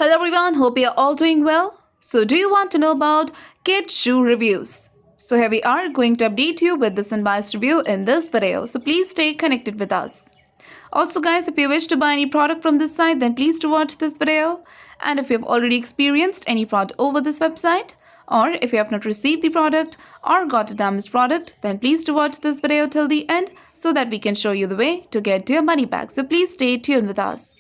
Hello everyone, hope you're all doing well. So, do you want to know about kid shoe reviews? So, here we are going to update you with this unbiased review in this video. So, please stay connected with us. Also, guys, if you wish to buy any product from this site, then please do watch this video. And if you have already experienced any fraud over this website, or if you have not received the product or got a damaged product, then please do watch this video till the end so that we can show you the way to get your money back. So, please stay tuned with us.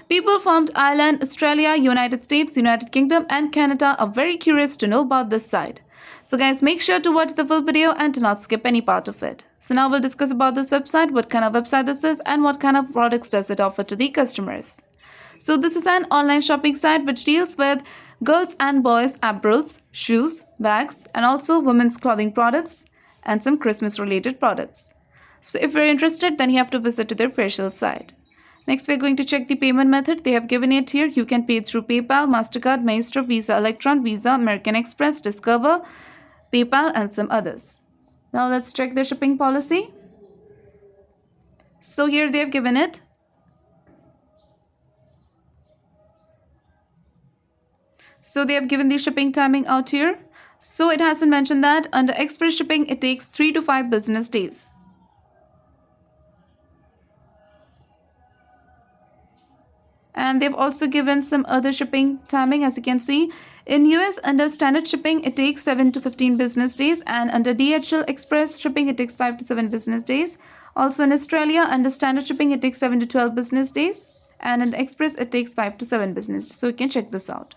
People from Ireland, Australia, United States, United Kingdom, and Canada are very curious to know about this site. So guys, make sure to watch the full video and do not skip any part of it. So now we'll discuss about this website, what kind of website this is, and what kind of products does it offer to the customers. So this is an online shopping site which deals with girls and boys apparels, shoes, bags, and also women's clothing products and some Christmas related products. So if you're interested, then you have to visit to their official site. Next, we're going to check the payment method. They have given it here. You can pay through PayPal, MasterCard, Maestro, Visa Electron, Visa, American Express, Discover, PayPal, and some others. Now, let's check their shipping policy. So, here they have given it. So, they have given the shipping timing out here. So, it hasn't mentioned that under express shipping, it takes 3 to 5 business days. And they've also given some other shipping timing. As you can see, in US under standard shipping it takes 7 to 15 business days, and under DHL Express shipping it takes 5 to 7 business days. Also in Australia under standard shipping it takes 7 to 12 business days, and in Express it takes 5 to 7 business days. So you can check this out.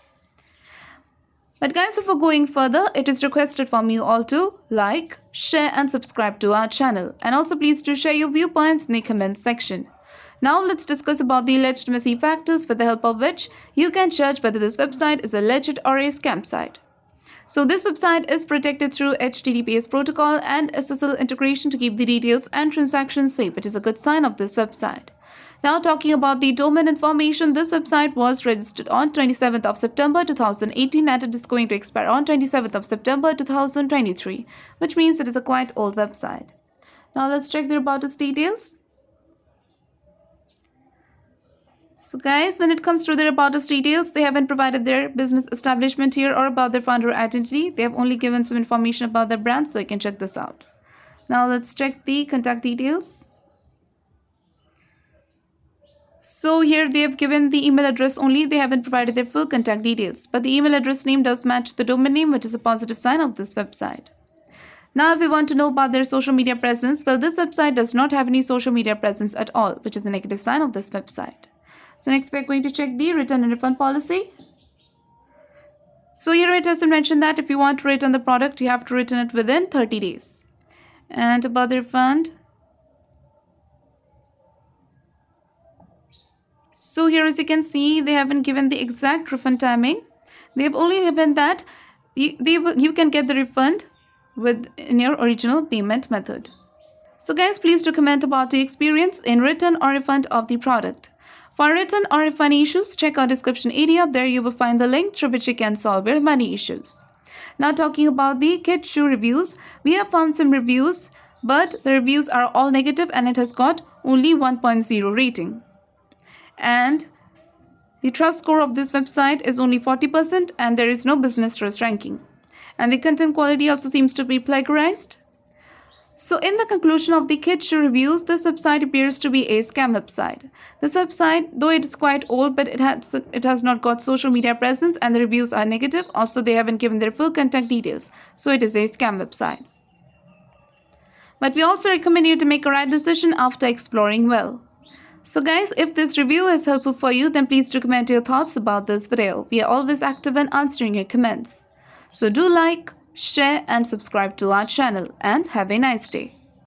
But guys, before going further, it is requested from you all to like, share and subscribe to our channel, and also please do share your viewpoints in the comment section. Now let's discuss about the alleged messy factors with the help of which you can judge whether this website is a legit or a scam site. So this website is protected through HTTPS protocol and SSL integration to keep the details and transactions safe, which is a good sign of this website. Now talking about the domain information, this website was registered on 27th of September 2018 and it is going to expire on 27th of September 2023, which means it is a quite old website. Now let's check their about us details. So guys, when it comes to their about us details, they haven't provided their business establishment here or about their founder identity. They have only given some information about their brand, so you can check this out. Now let's check the contact details. So here they have given the email address only. They haven't provided their full contact details, but the email address name does match the domain name, which is a positive sign of this website. Now if we want to know about their social media presence, well, this website does not have any social media presence at all, which is a negative sign of this website. So next we are going to check the return and refund policy. So here it has mentioned that if you want to return the product, you have to return it within 30 days. And about the refund. So here as you can see, they haven't given the exact refund timing. They have only given that you can get the refund in your original payment method. So guys, please do comment about your experience in return or refund of the product. For return or refund issues, check our description area. There you will find the link through which you can solve your money issues. Now talking about the kid shoe reviews, we have found some reviews, but the reviews are all negative and it has got only 1.0 rating. And the trust score of this website is only 40% and there is no business trust ranking. And the content quality also seems to be plagiarized. So in the conclusion of the kid shoe reviews, this website appears to be a scam website. This website, though it is quite old, but it has not got social media presence and the reviews are negative. Also, they haven't given their full contact details. So it is a scam website. But we also recommend you to make a right decision after exploring well. So guys, if this review is helpful for you, then please do comment your thoughts about this video. We are always active in answering your comments. So do like, share and subscribe to our channel and have a nice day.